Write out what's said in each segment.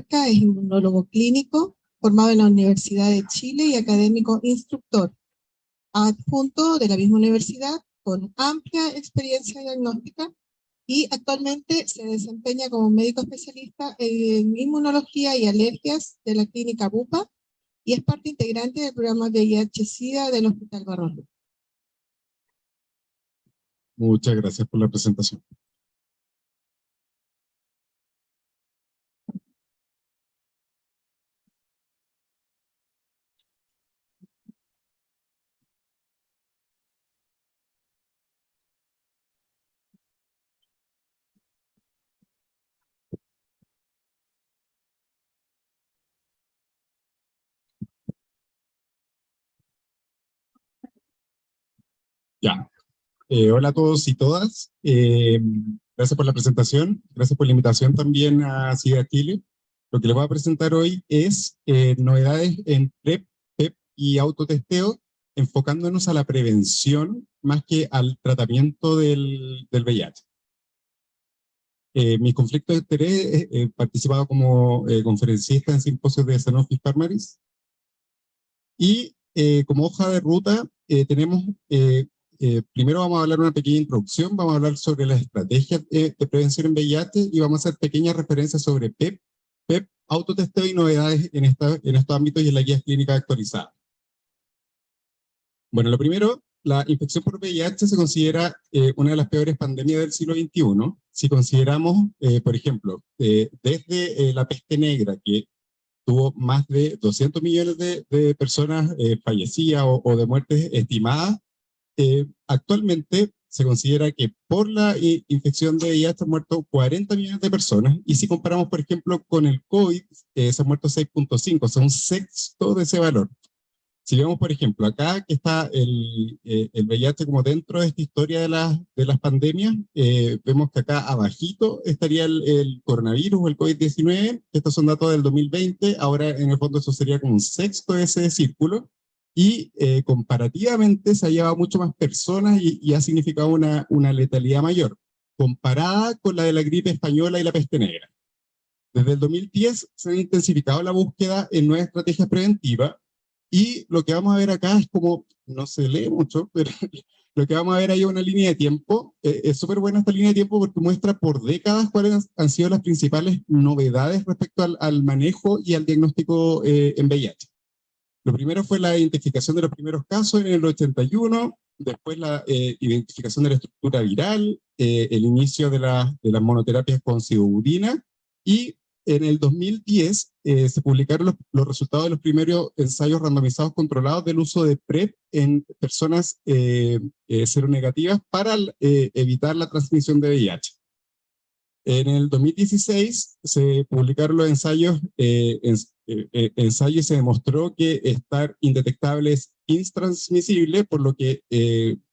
Barca es inmunólogo clínico, formado en la Universidad de Chile y académico instructor, adjunto de la misma universidad, con amplia experiencia diagnóstica, y actualmente se desempeña como médico especialista en inmunología y alergias de la clínica Bupa, y es parte integrante del programa VIH-Sida del Hospital Barros Luco. Muchas gracias por la presentación. Ya. Hola a todos y todas. Gracias por la presentación. Gracias por la invitación también a SIDA Chile. Lo que les voy a presentar hoy es novedades en PrEP, PEP y autotesteo, enfocándonos a la prevención más que al tratamiento del VIH. Mi conflicto de interés, he participado como conferencista en simposios de Sanofi Pharmaris, y como hoja de ruta tenemos, primero vamos a hablar una pequeña introducción, vamos a hablar sobre las estrategias de prevención en VIH y vamos a hacer pequeñas referencias sobre PEP, PEP, autotesteo y novedades en estos ámbitos y en la guía clínica actualizada. Bueno, lo primero, la infección por VIH se considera una de las peores pandemias del siglo XXI. Si consideramos, por ejemplo, desde la peste negra, que tuvo más de 200 millones de personas fallecidas o de muertes estimadas, actualmente se considera que por la infección de VIH han muerto 40 millones de personas, y si comparamos, por ejemplo, con el COVID, se han muerto 6.5, o sea, un sexto de ese valor. Si vemos, por ejemplo, acá que está el VIH como dentro de esta historia de las pandemias, vemos que acá abajito estaría el coronavirus o el COVID-19. Estos son datos del 2020, ahora en el fondo eso sería como un sexto de ese círculo, y comparativamente se ha llevado mucho más personas y ha significado una letalidad mayor, comparada con la de la gripe española y la peste negra. Desde el 2010 se ha intensificado la búsqueda en nuevas estrategias preventivas, y lo que vamos a ver acá es como, no se lee mucho, pero lo que vamos a ver ahí es una línea de tiempo. Es súper buena esta línea de tiempo porque muestra por décadas cuáles han sido las principales novedades respecto al manejo y al diagnóstico en VIH. Lo primero fue la identificación de los primeros casos en el 81, después la identificación de la estructura viral, el inicio de las monoterapias con sidobudina, y en el 2010 se publicaron los resultados de los primeros ensayos randomizados controlados del uso de PrEP en personas seronegativas para evitar la transmisión de VIH. En el 2016 se publicaron los ensayos, y se demostró que estar indetectable es intransmisible, por lo que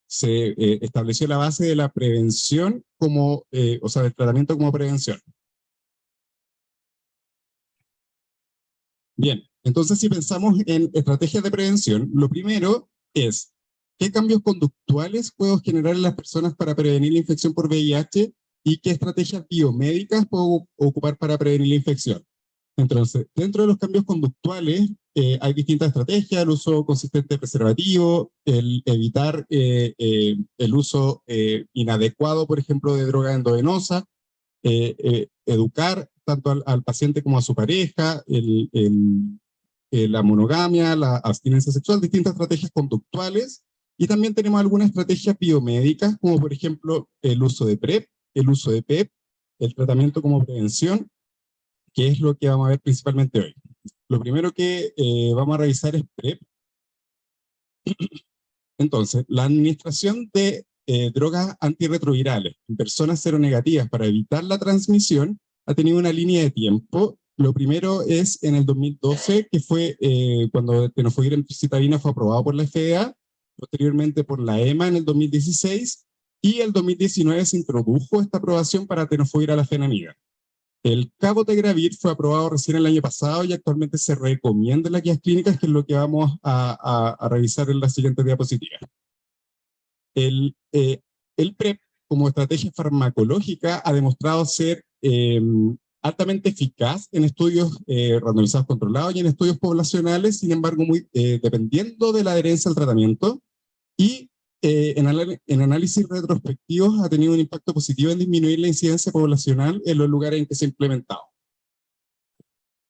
se estableció la base de la prevención como, o sea, del tratamiento como prevención. Bien, entonces si pensamos en estrategias de prevención, lo primero es, ¿qué cambios conductuales puedo generar en las personas para prevenir la infección por VIH? ¿Y qué estrategias biomédicas puedo ocupar para prevenir la infección? Entonces, dentro de los cambios conductuales hay distintas estrategias: el uso consistente de preservativo, el evitar el uso inadecuado, por ejemplo, de droga endovenosa, educar tanto al paciente como a su pareja, la monogamia, la abstinencia sexual, distintas estrategias conductuales, y también tenemos algunas estrategias biomédicas, como por ejemplo el uso de PrEP, el uso de PEP, el tratamiento como prevención, que es lo que vamos a ver principalmente hoy. Lo primero que vamos a revisar es PrEP. Entonces, la administración de drogas antirretrovirales en personas seronegativas para evitar la transmisión ha tenido una línea de tiempo. Lo primero es en el 2012, que fue cuando el tenofovir emtricitabina fue aprobado por la FDA, posteriormente por la EMA en el 2016, y el 2019 se introdujo esta aprobación para tenofovir alafenamida. El cabotegravir fue aprobado recién el año pasado y actualmente se recomienda en las guías clínicas, que es lo que vamos a revisar en la siguiente diapositiva. El PrEP como estrategia farmacológica ha demostrado ser altamente eficaz en estudios randomizados controlados y en estudios poblacionales, sin embargo, muy dependiendo de la adherencia al tratamiento, y en análisis retrospectivos ha tenido un impacto positivo en disminuir la incidencia poblacional en los lugares en que se ha implementado.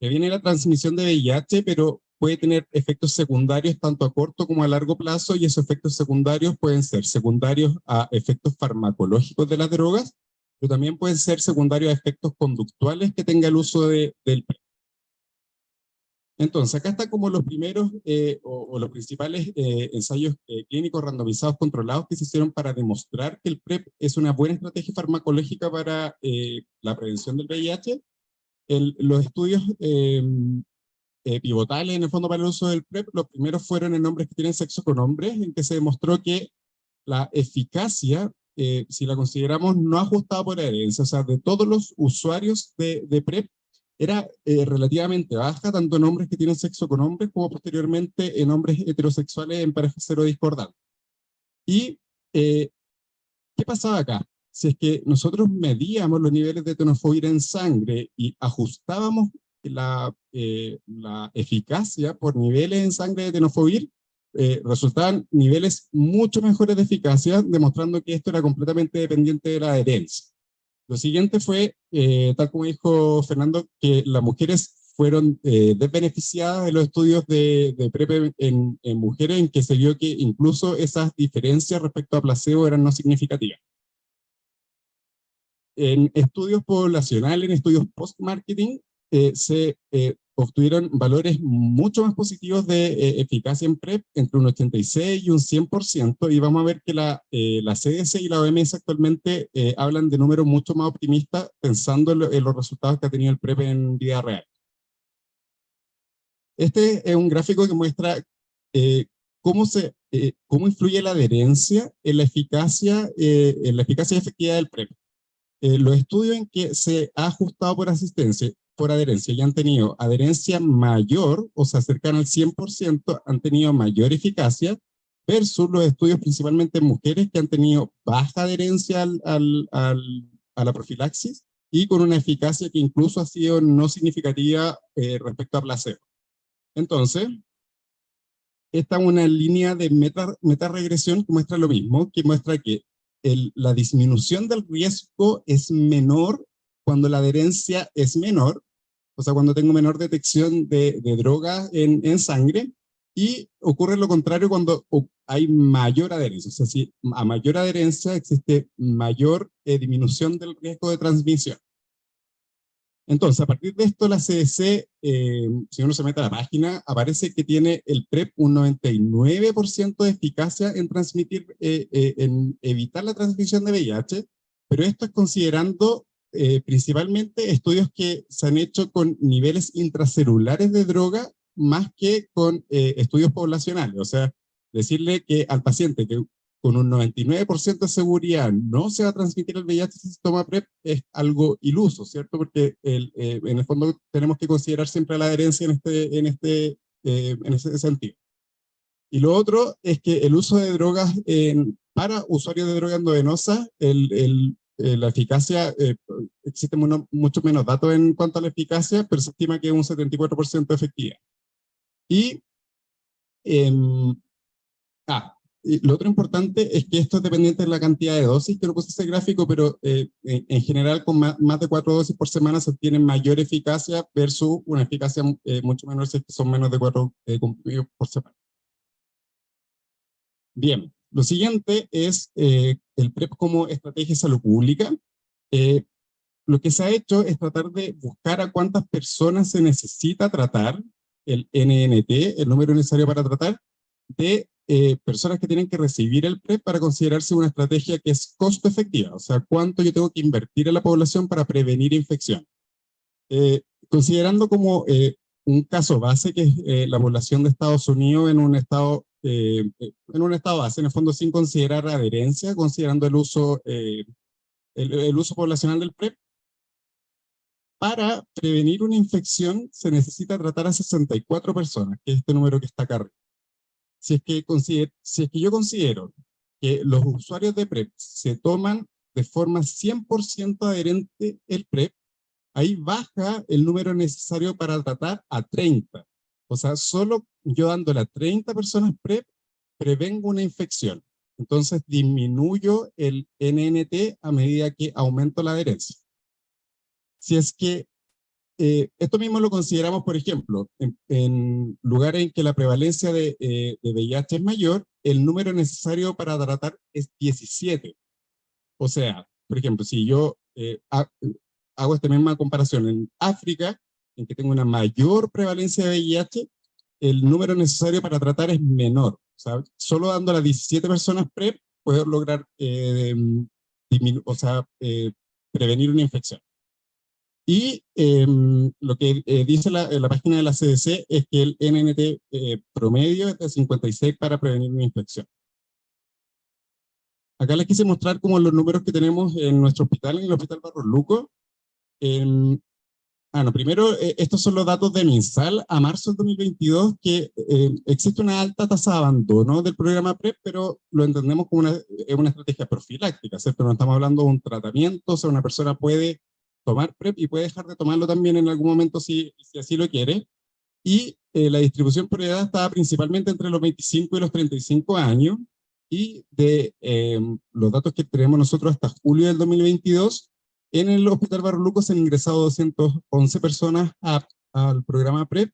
Viene la transmisión de VIH, pero puede tener efectos secundarios tanto a corto como a largo plazo, y esos efectos secundarios pueden ser secundarios a efectos farmacológicos de las drogas, pero también pueden ser secundarios a efectos conductuales que tenga el uso del PrEP. Entonces, acá están como los primeros o los principales ensayos clínicos randomizados controlados que se hicieron para demostrar que el PrEP es una buena estrategia farmacológica para la prevención del VIH. Los estudios pivotales en el fondo para el uso del PrEP, los primeros fueron en hombres que tienen sexo con hombres, en que se demostró que la eficacia, si la consideramos no ajustada por adherencia, o sea, de todos los usuarios de PrEP, era relativamente baja, tanto en hombres que tienen sexo con hombres, como posteriormente en hombres heterosexuales en parejas serodiscordantes. ¿Y qué pasaba acá? Si es que nosotros medíamos los niveles de tenofovir en sangre y ajustábamos la eficacia por niveles en sangre de tenofovir, resultaban niveles mucho mejores de eficacia, demostrando que esto era completamente dependiente de la adherencia. Lo siguiente fue, tal como dijo Fernando, que las mujeres fueron desbeneficiadas de los estudios de PrEP en mujeres, en que se vio que incluso esas diferencias respecto a placebo eran no significativas. En estudios poblacionales, en estudios post-marketing, se obtuvieron valores mucho más positivos de eficacia en PrEP, entre un 86 y un 100%, y vamos a ver que la CDC y la OMS actualmente hablan de números mucho más optimistas, pensando en los resultados que ha tenido el PrEP en vida real. Este es un gráfico que muestra cómo influye la adherencia en la eficacia y efectividad del PrEP. Los estudios en que se ha ajustado por adherencia y han tenido adherencia mayor, o sea, cercana al 100%, han tenido mayor eficacia, versus los estudios principalmente en mujeres que han tenido baja adherencia a la profilaxis y con una eficacia que incluso ha sido no significativa respecto a placebo. Entonces, esta es una línea de metaregresión que muestra lo mismo, que muestra que la disminución del riesgo es menor cuando la adherencia es menor, o sea, cuando tengo menor detección de droga en sangre, y ocurre lo contrario cuando hay mayor adherencia. O sea, si a mayor adherencia existe mayor disminución del riesgo de transmisión. Entonces, a partir de esto, la CDC, si uno se mete a la página, aparece que tiene el PrEP un 99% de eficacia en transmitir, en evitar la transmisión de VIH, pero esto es considerando principalmente estudios que se han hecho con niveles intracelulares de droga más que con estudios poblacionales. O sea, decirle que al paciente que con un 99% de seguridad no se va a transmitir el VIH si se toma PrEP es algo iluso, ¿cierto? Porque en el fondo tenemos que considerar siempre la adherencia en ese sentido. Y lo otro es que el uso de drogas para usuarios de droga endovenosa, la eficacia, existe mucho menos datos en cuanto a la eficacia, pero se estima que es un 74% de efectividad. Y y lo otro importante es que esto es dependiente de la cantidad de dosis, que no puse ese gráfico, pero en general con más de 4 dosis por semana se obtiene mayor eficacia versus una eficacia mucho menor si son menos de 4 comprimidos por semana. Bien, lo siguiente es el PrEP como estrategia de salud pública. Lo que se ha hecho es tratar de buscar a cuántas personas se necesita tratar, el NNT, el número necesario para tratar, de personas que tienen que recibir el PrEP para considerarse una estrategia que es costo efectiva, o sea, cuánto yo tengo que invertir en la población para prevenir infección. Considerando como un caso base que es la población de Estados Unidos en un estado base, en el fondo sin considerar adherencia, considerando el uso poblacional del PrEP, para prevenir una infección se necesita tratar a 64 personas, que es este número que está acá arriba. Si es que yo considero que los usuarios de PrEP se toman de forma 100% adherente el PrEP, ahí baja el número necesario para tratar a 30. O sea, solo yo dándole a 30 personas PrEP, prevengo una infección. Entonces disminuyo el NNT a medida que aumento la adherencia. Si es que esto mismo lo consideramos, por ejemplo, en lugares en que la prevalencia de VIH es mayor, el número necesario para tratar es 17. O sea, por ejemplo, si yo hago esta misma comparación en África, en que tengo una mayor prevalencia de VIH, el número necesario para tratar es menor. O sea, solo dando a las 17 personas PrEP, puedo lograr prevenir una infección. Y lo que dice la página de la CDC es que el NNT promedio es de 56 para prevenir una infección. Acá les quise mostrar como los números que tenemos en nuestro hospital, en el Hospital Barros Luco. Primero, estos son los datos de MinSal a marzo del 2022, que existe una alta tasa de abandono del programa PrEP, pero lo entendemos como una estrategia profiláctica, ¿cierto? No estamos hablando de un tratamiento, o sea, una persona puede tomar PrEP y puede dejar de tomarlo también en algún momento si así lo quiere. Y la distribución por edad estaba principalmente entre los 25 y los 35 años, y de los datos que tenemos nosotros hasta julio del 2022, en el Hospital Barros Luco se han ingresado 211 personas al programa PrEP.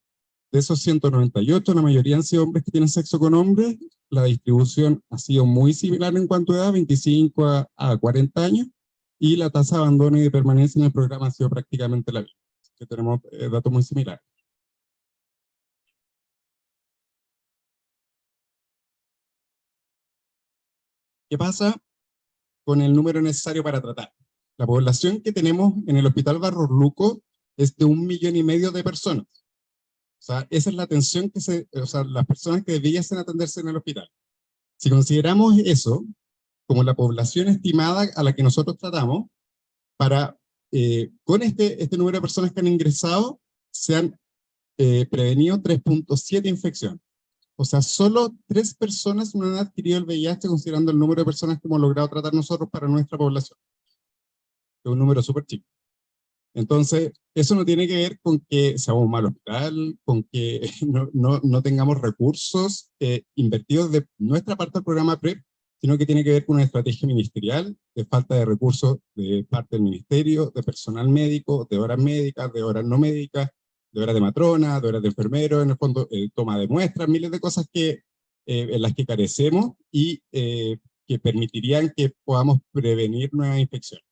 De esos 198, la mayoría han sido hombres que tienen sexo con hombres. La distribución ha sido muy similar en cuanto a edad, 25 a 40 años, y la tasa de abandono y de permanencia en el programa ha sido prácticamente la misma. Que tenemos datos muy similares. ¿Qué pasa con el número necesario para tratar? La población que tenemos en el Hospital Barros Luco es de 1,5 millones de personas. O sea, esa es la atención las personas que debiesen atenderse en el hospital. Si consideramos eso como la población estimada a la que nosotros tratamos, con este número de personas que han ingresado, se han prevenido 3.7 infecciones. O sea, solo 3 personas no han adquirido el VIH, considerando el número de personas que hemos logrado tratar nosotros para nuestra población. Es un número súper chico. Entonces, eso no tiene que ver con que seamos un mal hospital, con que no tengamos recursos invertidos de nuestra parte del programa PrEP, sino que tiene que ver con una estrategia ministerial de falta de recursos de parte del ministerio, de personal médico, de horas médicas, de horas no médicas, de horas de matrona, de horas de enfermero, en el fondo toma de muestras, miles de cosas en las que carecemos y que permitirían que podamos prevenir nuevas infecciones.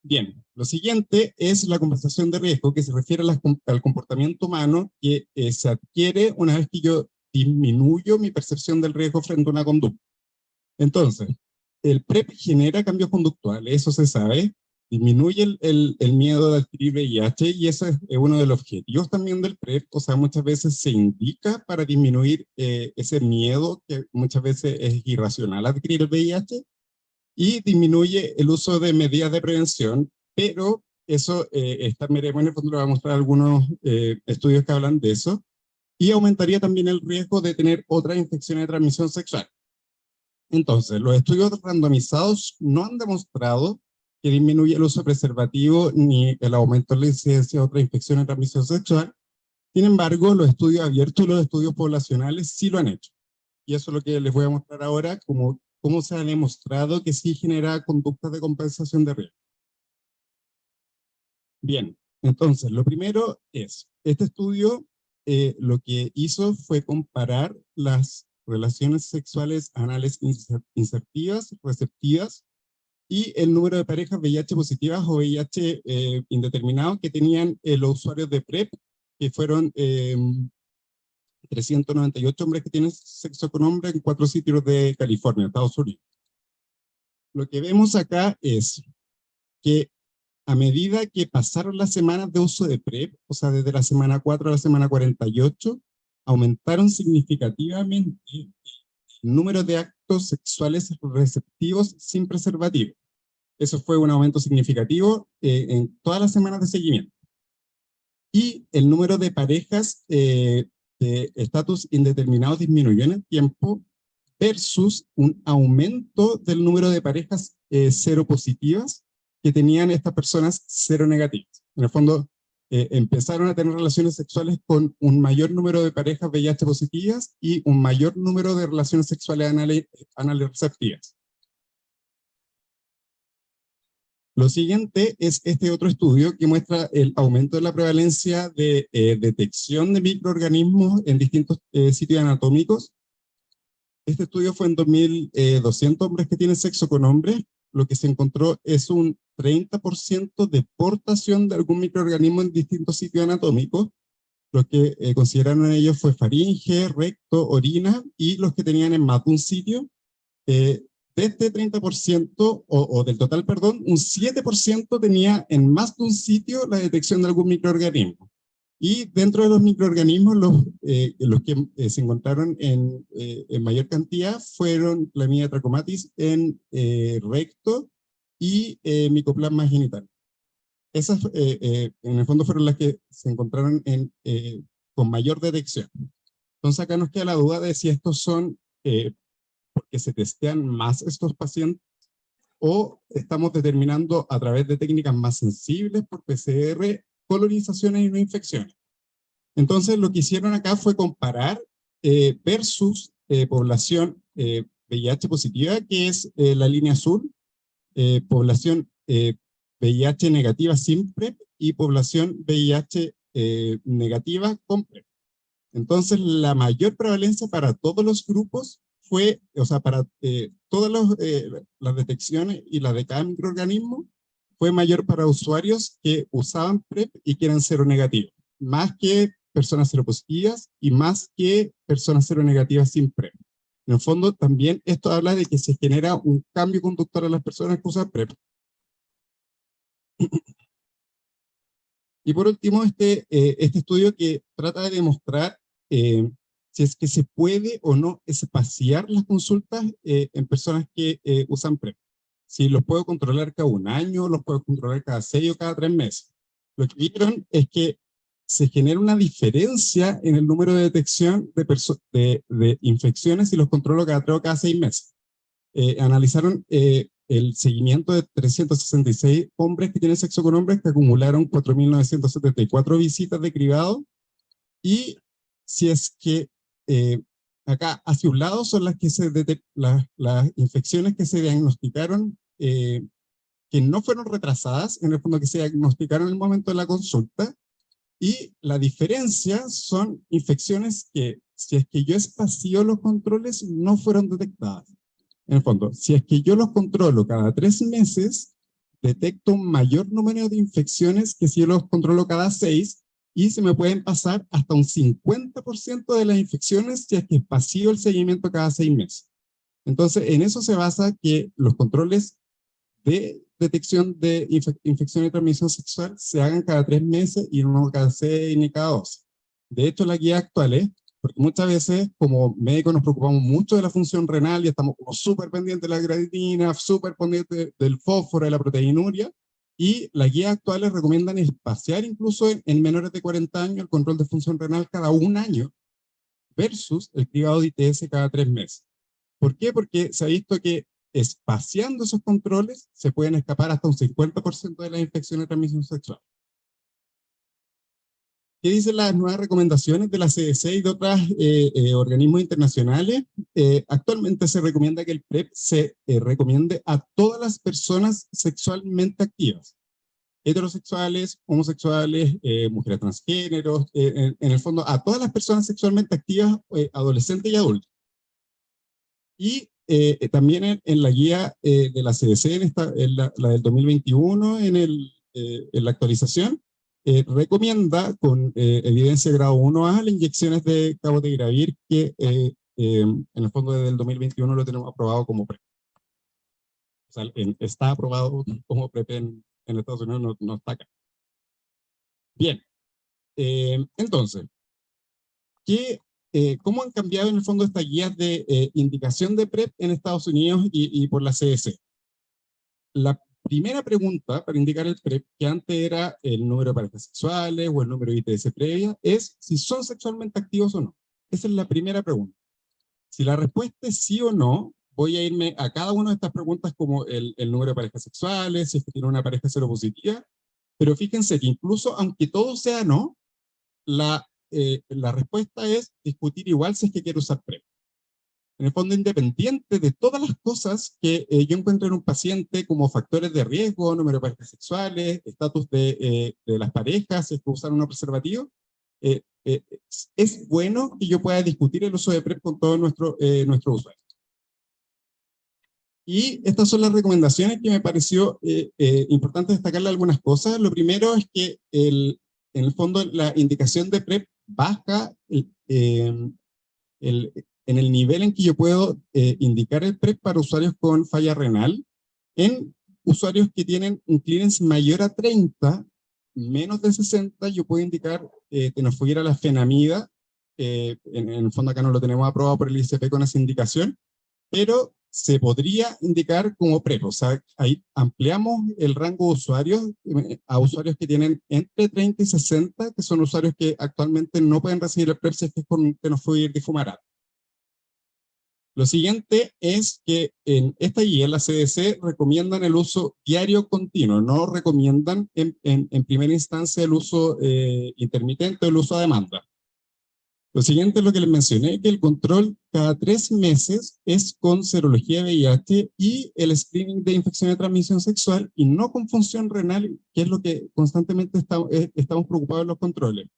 Bien, lo siguiente es la compensación de riesgo, que se refiere al comportamiento humano que se adquiere una vez que yo disminuyo mi percepción del riesgo frente a una conducta. Entonces, el PrEP genera cambios conductuales, eso se sabe, disminuye el miedo de adquirir VIH, y ese es uno de los objetivos también del PrEP. O sea, muchas veces se indica para disminuir ese miedo que muchas veces es irracional adquirir el VIH, y disminuye el uso de medidas de prevención, pero eso, esta Meremo en el fondo le va a mostrar algunos estudios que hablan de eso, y aumentaría también el riesgo de tener otras infecciones de transmisión sexual. Entonces, los estudios randomizados no han demostrado que disminuye el uso de preservativo ni el aumento de la incidencia de otras infecciones de transmisión sexual. Sin embargo, los estudios abiertos y los estudios poblacionales sí lo han hecho. Y eso es lo que les voy a mostrar ahora, cómo se ha demostrado que sí genera conductas de compensación de riesgo. Bien, entonces, lo primero es, este estudio lo que hizo fue comparar las relaciones sexuales anales insertivas, receptivas, y el número de parejas VIH positivas o VIH indeterminado que tenían los usuarios de PrEP, que fueron 398 hombres que tienen sexo con hombres en 4 sitios de California, Estados Unidos. Lo que vemos acá es que a medida que pasaron las semanas de uso de PrEP, o sea, desde la semana 4 a la semana 48, aumentaron significativamente el número de actos sexuales receptivos sin preservativo. Eso fue un aumento significativo en todas las semanas de seguimiento. Y el número de parejas de estatus indeterminado disminuyó en el tiempo, versus un aumento del número de parejas seropositivas, que tenían estas personas seronegativas. En el fondo, empezaron a tener relaciones sexuales con un mayor número de parejas VIH positivas y un mayor número de relaciones sexuales anales receptivas. Lo siguiente es este otro estudio que muestra el aumento de la prevalencia de detección de microorganismos en distintos sitios anatómicos. Este estudio fue en 2.200 hombres que tienen sexo con hombres. Lo que se encontró es un 30% de portación de algún microorganismo en distintos sitios anatómicos. Lo que consideraron ellos fue faringe, recto, orina, y los que tenían en más de un sitio, de este 30%, o del total, perdón, un 7% tenía en más de un sitio la detección de algún microorganismo. Y dentro de los microorganismos, los que se encontraron en mayor cantidad fueron Chlamydia trachomatis en recto y Mycoplasma genital. Esas, en el fondo, fueron las que se encontraron con mayor detección. Entonces acá nos queda la duda de si estos son porque se testean más estos pacientes o estamos determinando a través de técnicas más sensibles por PCR colonizaciones y no infecciones. Entonces lo que hicieron acá fue comparar versus población VIH positiva, que es la línea azul, población VIH negativa sin PrEP y población VIH negativa con PrEP. Entonces la mayor prevalencia para todos los grupos fue, o sea, para todas las detecciones y las de cada microorganismo, fue mayor para usuarios que usaban PrEP y que eran seronegativos, más que personas seropositivas y más que personas seronegativas sin PrEP. En el fondo, también esto habla de que se genera un cambio conductual a las personas que usan PrEP. Y por último, este estudio que trata de demostrar si es que se puede o no espaciar las consultas en personas que usan PrEP. Si los puedo controlar cada un año, los puedo controlar cada 6 o cada 3 meses. Lo que vieron es que se genera una diferencia en el número de detección de infecciones si los controlo cada 3 o cada 6 meses. Analizaron el seguimiento de 366 hombres que tienen sexo con hombres que acumularon 4.974 visitas de cribado, y si es que acá hacia un lado son las infecciones que se diagnosticaron que no fueron retrasadas, en el fondo que se diagnosticaron en el momento de la consulta, y la diferencia son infecciones que, si es que yo espacio los controles, no fueron detectadas. En el fondo, si es que yo los controlo cada 3 meses, detecto un mayor número de infecciones que si yo los controlo cada 6, y se me pueden pasar hasta un 50% de las infecciones si es que espacio el seguimiento cada 6 meses. Entonces, en eso se basa que los controles de detección de infección de transmisión sexual se hagan cada 3 meses y no cada 6 ni cada 12. De hecho, las guías actuales, porque muchas veces como médicos nos preocupamos mucho de la función renal y estamos como súper pendientes de la creatinina, súper pendientes del fósforo, de la proteinuria, y las guías actuales recomiendan espaciar incluso en menores de 40 años el control de función renal cada 1 año versus el cribado de ITS cada 3 meses. ¿Por qué? Porque se ha visto que espaciando esos controles se pueden escapar hasta un 50% de las infecciones de transmisión sexual. ¿Qué dicen las nuevas recomendaciones de la CDC y de otros organismos internacionales? Actualmente se recomienda que el PrEP se recomiende a todas las personas sexualmente activas, heterosexuales, homosexuales, mujeres transgéneros, en el fondo a todas las personas sexualmente activas, adolescentes y adultos. Y también en la guía de la CDC, la del 2021, en la actualización, recomienda con evidencia de grado 1A las inyecciones de cabotegravir, que en el fondo desde el 2021 lo tenemos aprobado como PrEP. O sea, está aprobado como PrEP en Estados Unidos, no está acá. Bien, entonces, ¿cómo han cambiado en el fondo estas guías de indicación de PrEP en Estados Unidos y por la CDC? La primera pregunta para indicar el PrEP, que antes era el número de parejas sexuales o el número de ITS previa, es si son sexualmente activos o no. Esa es la primera pregunta. Si la respuesta es sí o no, voy a irme a cada una de estas preguntas como el número de parejas sexuales, si es que tiene una pareja seropositiva, pero fíjense que incluso aunque todo sea no, la respuesta es discutir igual si es que quiere usar PrEP. En el fondo, independiente de todas las cosas que yo encuentro en un paciente como factores de riesgo, número de parejas sexuales, estatus de las parejas, si es que usan un preservativo, es bueno que yo pueda discutir el uso de PrEP con todos nuestros usuarios. Y estas son las recomendaciones que me pareció importante destacarle algunas cosas. Lo primero es que en el fondo la indicación de PrEP baja en el nivel en que yo puedo indicar el PrEP para usuarios con falla renal. En usuarios que tienen un clearance mayor a 30, menos de 60, yo puedo indicar tenofovir-alafenamida. En el fondo acá no lo tenemos aprobado por el ICP con esa indicación, pero se podría indicar como PrEP. O sea, ahí ampliamos el rango de usuarios a usuarios que tienen entre 30 y 60, que son usuarios que actualmente no pueden recibir el PrEP si es que es con tenofovir difumarato. Lo siguiente es que en esta guía, en la CDC, recomiendan el uso diario continuo, no recomiendan en primera instancia el uso intermitente o el uso a demanda. Lo siguiente es lo que les mencioné, que el control cada 3 meses es con serología de VIH y el screening de infección de transmisión sexual y no con función renal, que es lo que constantemente estamos preocupados en los controles.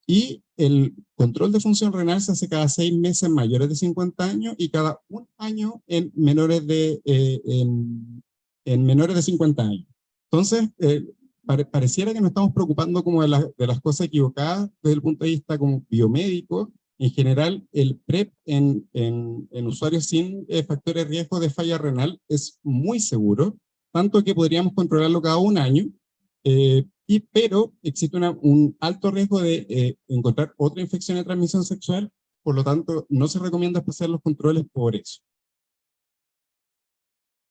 Y el control de función renal se hace cada 6 meses en mayores de 50 años y cada 1 año en menores de 50 años. Entonces, pareciera que nos estamos preocupando como de las cosas equivocadas desde el punto de vista como biomédico. En general, el PrEP en usuarios sin factores de riesgo de falla renal es muy seguro, tanto que podríamos controlarlo cada 1 año, pero existe un alto riesgo de encontrar otra infección de transmisión sexual, por lo tanto, no se recomienda espaciar los controles por eso.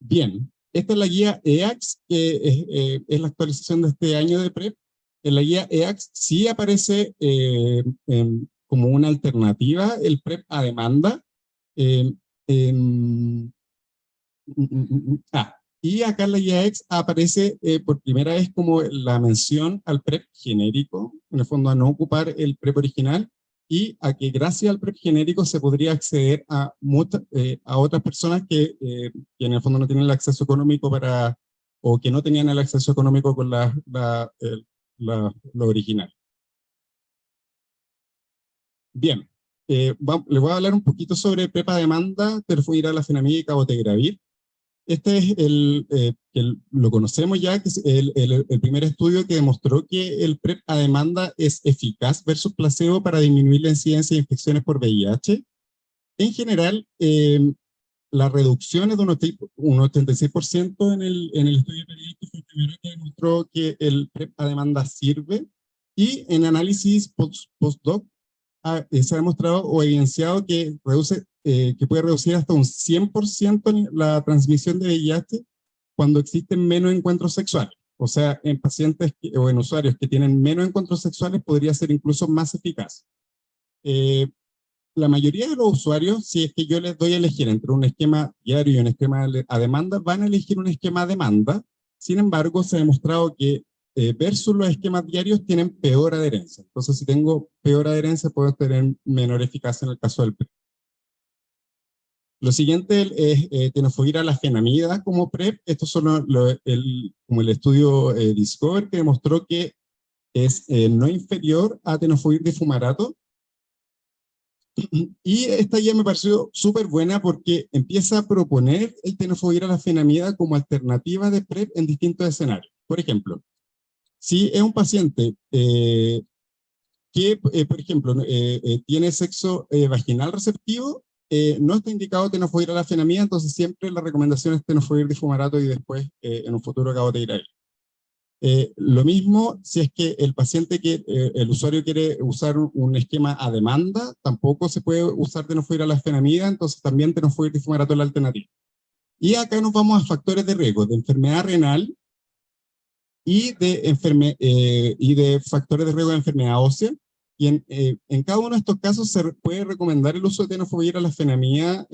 Bien, esta es la guía EACS, que es la actualización de este año de PrEP. En la guía EACS sí aparece como una alternativa el PrEP a demanda. Y acá en la guía EACS aparece por primera vez como la mención al PrEP genérico, en el fondo a no ocupar el PrEP original, y a que gracias al PrEP genérico se podría acceder a otras personas que en el fondo no tienen el acceso económico o que no tenían el acceso económico con lo original. Bien, les voy a hablar un poquito sobre PrEP a demanda, tenofovir-alafenamida y cabotegravir. Este es lo conocemos ya, que es el primer estudio que demostró que el PrEP a demanda es eficaz versus placebo para disminuir la incidencia de infecciones por VIH. En general, la reducción es de un 86% en el estudio de que fue el primero que demostró que el PrEP a demanda sirve, y en análisis post-doc se ha demostrado o evidenciado que puede reducir hasta un 100% la transmisión de VIH cuando existen menos encuentros sexuales. O sea, en pacientes o en usuarios que tienen menos encuentros sexuales podría ser incluso más eficaz. La mayoría de los usuarios, si es que yo les doy a elegir entre un esquema diario y un esquema a demanda, van a elegir un esquema a demanda. Sin embargo, se ha demostrado que versus los esquemas diarios tienen peor adherencia. Entonces, si tengo peor adherencia, puedo tener menor eficacia en el caso del PrEP. Lo siguiente es tenofovir-alafenamida como PrEP. Estos son como el estudio Discover, que demostró que es no inferior a tenofovir difumarato. Y esta ya me pareció súper buena porque empieza a proponer el tenofovir-alafenamida como alternativa de PrEP en distintos escenarios. Por ejemplo, si es un paciente que, por ejemplo, tiene sexo vaginal receptivo, no está indicado tenofovir-alafenamida, entonces siempre la recomendación es tenofovir difumarato y después en un futuro cabotegravir. Lo mismo si es que el usuario quiere usar un esquema a demanda, tampoco se puede usar tenofovir-alafenamida, entonces también tenofovir difumarato es la alternativa. Y acá nos vamos a factores de riesgo de enfermedad renal y de factores de riesgo de enfermedad ósea. Y en cada uno de estos casos se puede recomendar el uso de tenofovir-alafenamida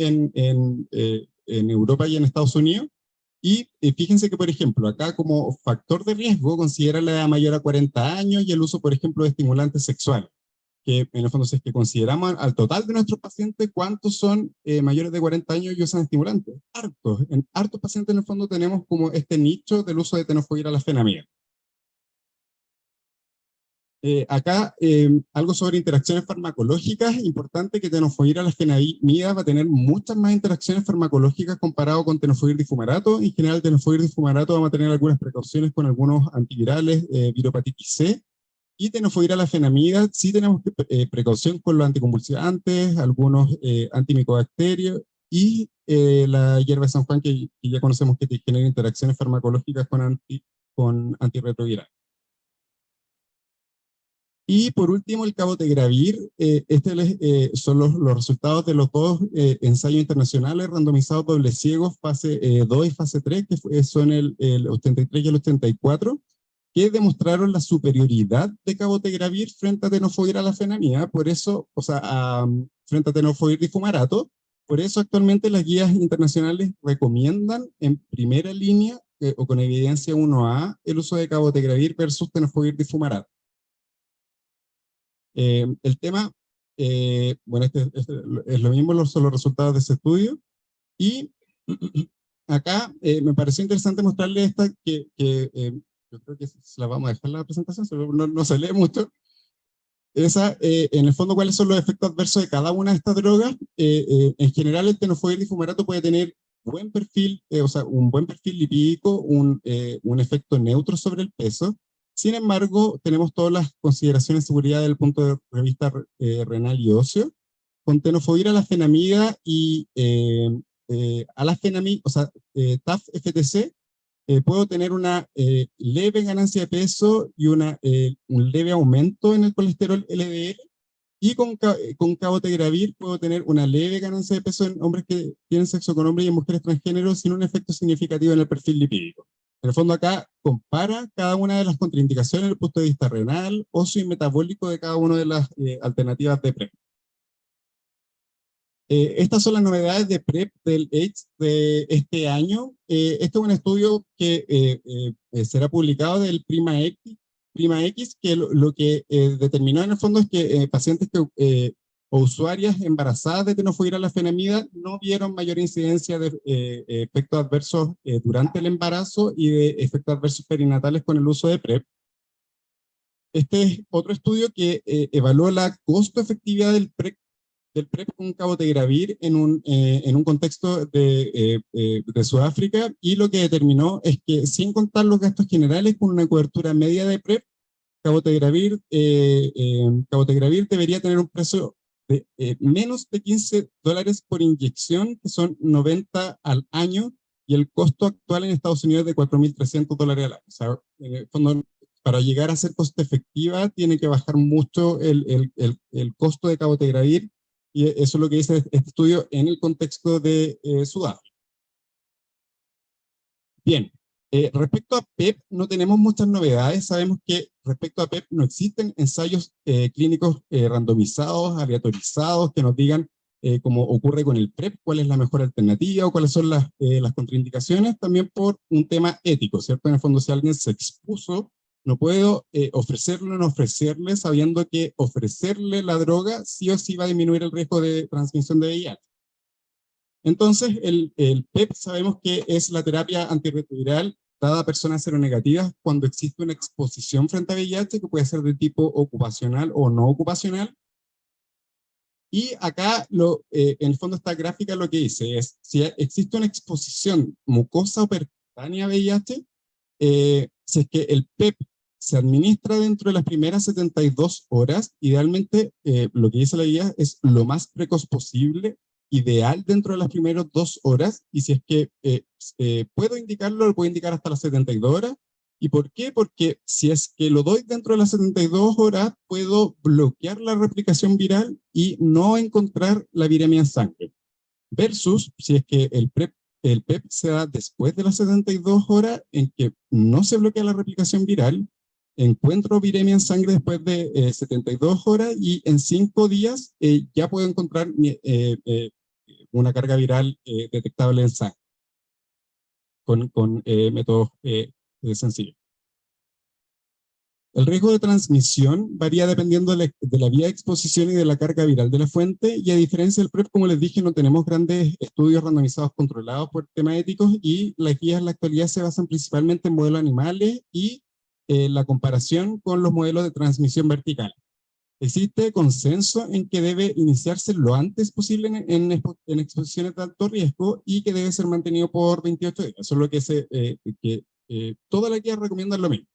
en Europa y en Estados Unidos. Y fíjense que, por ejemplo, acá como factor de riesgo considera la edad mayor a 40 años y el uso, por ejemplo, de estimulantes sexuales. Que en el fondo, si es que consideramos al total de nuestros pacientes, ¿cuántos son mayores de 40 años y usan estimulantes? Hartos. En hartos pacientes, en el fondo, tenemos como este nicho del uso de tenofovir alafenamida. Acá, algo sobre interacciones farmacológicas. Importante que tenofovir alafenamida va a tener muchas más interacciones farmacológicas comparado con tenofovir difumarato. En general, tenofovir difumarato vamos a tener algunas precauciones con algunos antivirales, viropatitis C, y tenofovir alafenamida sí tenemos precaución con los anticonvulsivantes, algunos antimicobacterios, y la hierba de San Juan, que ya conocemos que genera interacciones farmacológicas con antirretroviral. Y por último, el cabotegravir. Son los resultados de los dos ensayos internacionales randomizados doble ciegos, fase 2 y fase 3, que son el 83 y el 84, que demostraron la superioridad de cabotegravir frente a tenofovir alafenamida, por eso, o sea, frente a tenofovir difumarato. Por eso actualmente las guías internacionales recomiendan en primera línea o con evidencia 1A el uso de cabotegravir versus tenofovir difumarato. El tema, bueno, es lo mismo, son los resultados de ese estudio, y acá me pareció interesante mostrarle esta, yo creo que se la vamos a dejar la presentación, no se lee mucho. Esa, en el fondo, ¿cuáles son los efectos adversos de cada una de estas drogas? En general, el tenofovir difumarato puede tener buen perfil, o sea, un buen perfil lipídico, un efecto neutro sobre el peso. Sin embargo, tenemos todas las consideraciones de seguridad desde el punto de vista renal y óseo. Con tenofovir alafenamida y alafenamida, o sea, TAF-FTC, puedo tener una leve ganancia de peso y un leve aumento en el colesterol LDL, y con cabotegravir puedo tener una leve ganancia de peso en hombres que tienen sexo con hombres y en mujeres transgénero sin un efecto significativo en el perfil lipídico. En el fondo acá compara cada una de las contraindicaciones desde el punto de vista renal, óseo y metabólico de cada una de las alternativas de PrEP. Estas son las novedades de PrEP del AIDS de este año. Este es un estudio que será publicado del Prima X, que lo que determinó en el fondo es que pacientes o usuarias embarazadas de tenofovir alafenamida no vieron mayor incidencia de efectos adversos durante el embarazo y de efectos adversos perinatales con el uso de PrEP. Este es otro estudio que evaluó la costo-efectividad del PrEP con cabotegravir en un contexto de Sudáfrica, y lo que determinó es que, sin contar los gastos generales, con una cobertura media de PrEP, cabotegravir debería tener un precio de menos de $15 por inyección, que son 90 al año, y el costo actual en Estados Unidos es de $4.300 al año. O sea, en el fondo, para llegar a ser costo efectiva, tiene que bajar mucho el costo de cabotegravir, y eso es lo que dice este estudio en el contexto de Sudáfrica. Bien, respecto a PrEP no tenemos muchas novedades. Sabemos que respecto a PrEP no existen ensayos clínicos randomizados, aleatorizados, que nos digan, como ocurre con el PrEP, cuál es la mejor alternativa o cuáles son las contraindicaciones, también por un tema ético, ¿cierto? En el fondo, si alguien se expuso, no puedo ofrecerle o no ofrecerle, sabiendo que ofrecerle la droga sí o sí va a disminuir el riesgo de transmisión de VIH. Entonces, el PrEP sabemos que es la terapia antirretroviral dada a personas seronegativas cuando existe una exposición frente a VIH, que puede ser de tipo ocupacional o no ocupacional. Y acá, en el fondo, esta gráfica lo que dice es, si existe una exposición mucosa o percutánea a VIH, si es que el PrEP se administra dentro de las primeras 72 horas, idealmente lo que dice la guía es lo más precoz posible, ideal dentro de las primeras 2 horas, y si es que puedo indicarlo, lo puedo indicar hasta las 72 horas. ¿Y por qué? Porque si es que lo doy dentro de las 72 horas, puedo bloquear la replicación viral y no encontrar la viremia en sangre. Versus, si es que el PrEP se da después de las 72 horas, en que no se bloquea la replicación viral, encuentro viremia en sangre después de 72 horas, y en 5 días ya puedo encontrar una carga viral detectable en sangre con métodos sencillos. El riesgo de transmisión varía dependiendo de la vía de exposición y de la carga viral de la fuente, y a diferencia del PrEP, como les dije, no tenemos grandes estudios randomizados controlados por temas éticos, y las guías en la actualidad se basan principalmente en modelos animales y la comparación con los modelos de transmisión vertical. Existe consenso en que debe iniciarse lo antes posible en exposiciones de alto riesgo y que debe ser mantenido por 28 días, solo que todas las guías recomiendan lo mismo.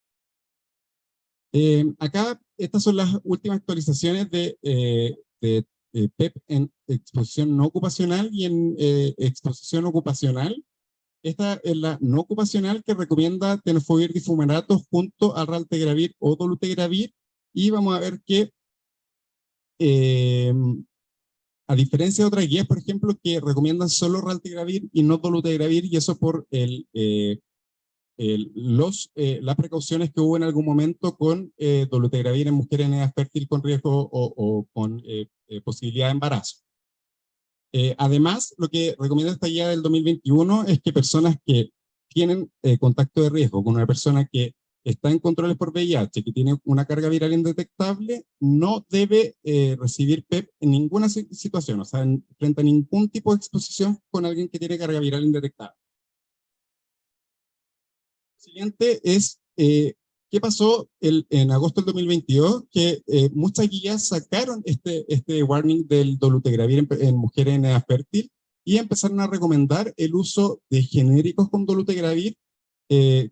Acá, estas son las últimas actualizaciones de PEP en exposición no ocupacional y en exposición ocupacional. Esta es la no ocupacional, que recomienda tenofovir difumarato junto al raltegravir o dolutegravir, y vamos a ver que a diferencia de otras guías, por ejemplo, que recomiendan solo raltegravir y no dolutegravir, y eso por las precauciones que hubo en algún momento con dolutegravir en mujeres en edad fértil con riesgo o con posibilidad de embarazo. Además, lo que recomienda esta guía del 2021 es que personas que tienen contacto de riesgo con una persona que está en controles por VIH, que tiene una carga viral indetectable, no debe recibir PEP en ninguna situación, o sea, frente a ningún tipo de exposición con alguien que tiene carga viral indetectable. Siguiente es, ¿qué pasó en agosto del 2022? Que muchas guías sacaron este warning del dolutegravir en mujeres en edad fértil y empezaron a recomendar el uso de genéricos con dolutegravir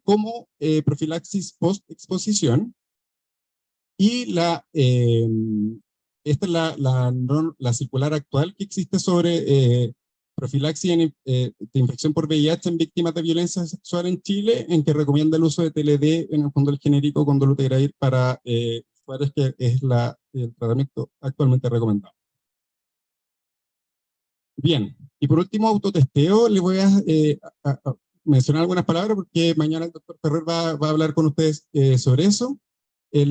como profilaxis post-exposición. Y esta es la circular actual que existe sobre profilaxis de infección por VIH en víctimas de violencia sexual en Chile, en que recomienda el uso de TLD, en el fondo el genérico con dolutegravir para usuarios, que es el tratamiento actualmente recomendado. Bien, y por último, autotesteo. Le voy a mencionar algunas palabras porque mañana el doctor Ferrer va a hablar con ustedes sobre eso.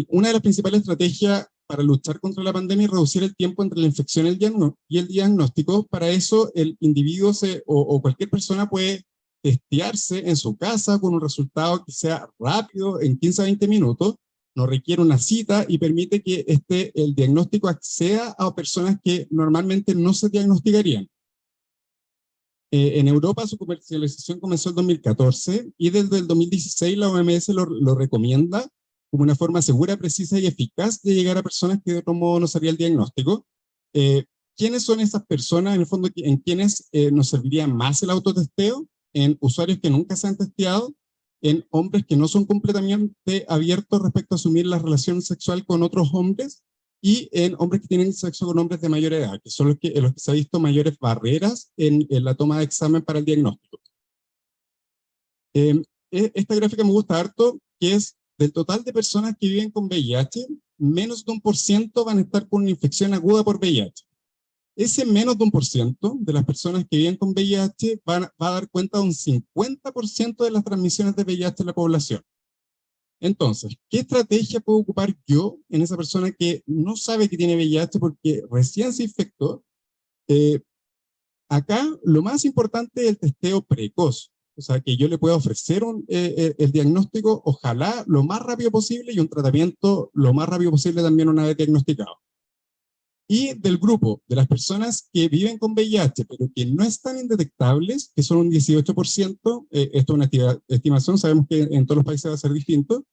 Una de las principales estrategias para luchar contra la pandemia es reducir el tiempo entre la infección y el diagnóstico. Para eso, el individuo o cualquier persona puede testearse en su casa con un resultado que sea rápido, en 15 a 20 minutos, no requiere una cita y permite que el diagnóstico acceda a personas que normalmente no se diagnosticarían. En Europa su comercialización comenzó en 2014 y desde el 2016 la OMS lo recomienda como una forma segura, precisa y eficaz de llegar a personas que de otro modo no sería el diagnóstico. ¿Quiénes son esas personas? En el fondo, ¿en quiénes nos serviría más el autotesteo? En usuarios que nunca se han testeado, en hombres que no son completamente abiertos respecto a asumir la relación sexual con otros hombres, y en hombres que tienen sexo con hombres de mayor edad, que son los que se ha visto mayores barreras en la toma de examen para el diagnóstico. Esta gráfica me gusta harto, que es del total de personas que viven con VIH, menos de 1% van a estar con una infección aguda por VIH. Ese menos de 1% de las personas que viven con VIH va a dar cuenta de un 50% de las transmisiones de VIH en la población. Entonces, ¿qué estrategia puedo ocupar yo en esa persona que no sabe que tiene VIH porque recién se infectó? Acá lo más importante es el testeo precoz. O sea, que yo le pueda ofrecer el diagnóstico, ojalá lo más rápido posible, y un tratamiento lo más rápido posible también una vez diagnosticado. Y del grupo de las personas que viven con VIH, pero que no están indetectables, que son un 18%, esto es una estimación, sabemos que en todos los países va a ser distinto.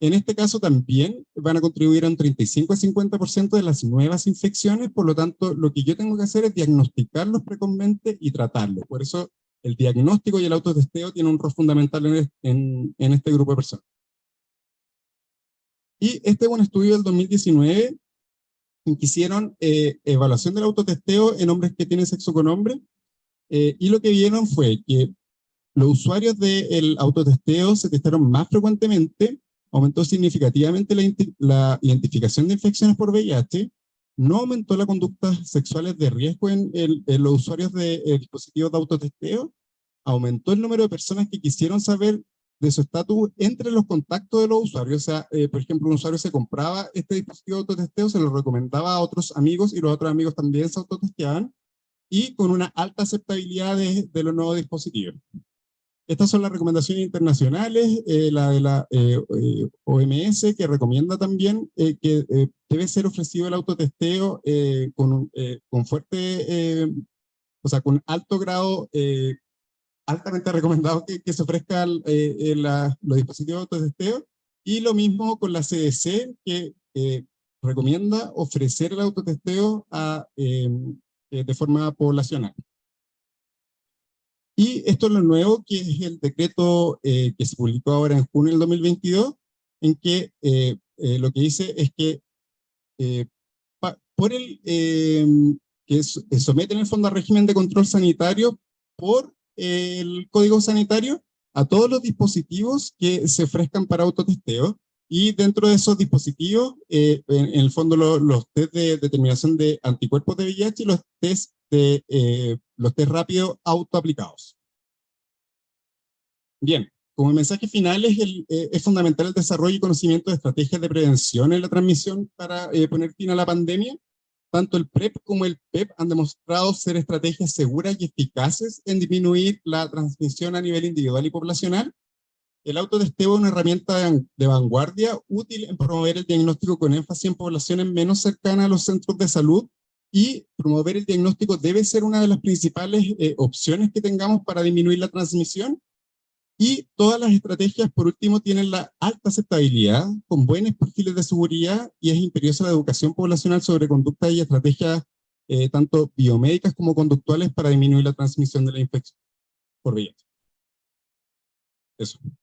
En este caso también van a contribuir a un 35 a 50% de las nuevas infecciones, por lo tanto, lo que yo tengo que hacer es diagnosticarlos precozmente y tratarlos. Por eso, el diagnóstico y el autotesteo tienen un rol fundamental en este grupo de personas. Y este es un estudio del 2019 en que hicieron evaluación del autotesteo en hombres que tienen sexo con hombres, y lo que vieron fue que los usuarios del autotesteo se testaron más frecuentemente, aumentó significativamente la identificación de infecciones por VIH, no aumentó las conductas sexuales de riesgo en los usuarios de dispositivos de autotesteo, aumentó el número de personas que quisieron saber de su estatus entre los contactos de los usuarios. O sea, por ejemplo, un usuario se compraba este dispositivo de autotesteo, se lo recomendaba a otros amigos y los otros amigos también se autotesteaban, y con una alta aceptabilidad de los nuevos dispositivos. Estas son las recomendaciones internacionales, la de la OMS, que recomienda también que debe ser ofrecido el autotesteo con fuerte, o sea, con alto grado, altamente recomendado que se ofrezcan los dispositivos de autotesteo, y lo mismo con la CDC, que recomienda ofrecer el autotesteo de forma poblacional. Y esto es lo nuevo, que es el decreto que se publicó ahora en junio del 2022, en que lo que dice es que por el que someten el fondo a régimen de control sanitario por el código sanitario a todos los dispositivos que se ofrezcan para autotesteo, y dentro de esos dispositivos, en el fondo los test de determinación de anticuerpos de VIH y los test rápidos autoaplicados. Bien, como mensaje final es fundamental el desarrollo y conocimiento de estrategias de prevención en la transmisión para poner fin a la pandemia. Tanto el PrEP como el PEP han demostrado ser estrategias seguras y eficaces en disminuir la transmisión a nivel individual y poblacional. El autotesteo es una herramienta de vanguardia útil en promover el diagnóstico con énfasis en poblaciones menos cercanas a los centros de salud, y promover el diagnóstico debe ser una de las principales opciones que tengamos para disminuir la transmisión. Y todas las estrategias, por último, tienen la alta aceptabilidad, con buenos perfiles de seguridad, y es imperiosa la educación poblacional sobre conductas y estrategias tanto biomédicas como conductuales para disminuir la transmisión de la infección por VIH. Eso.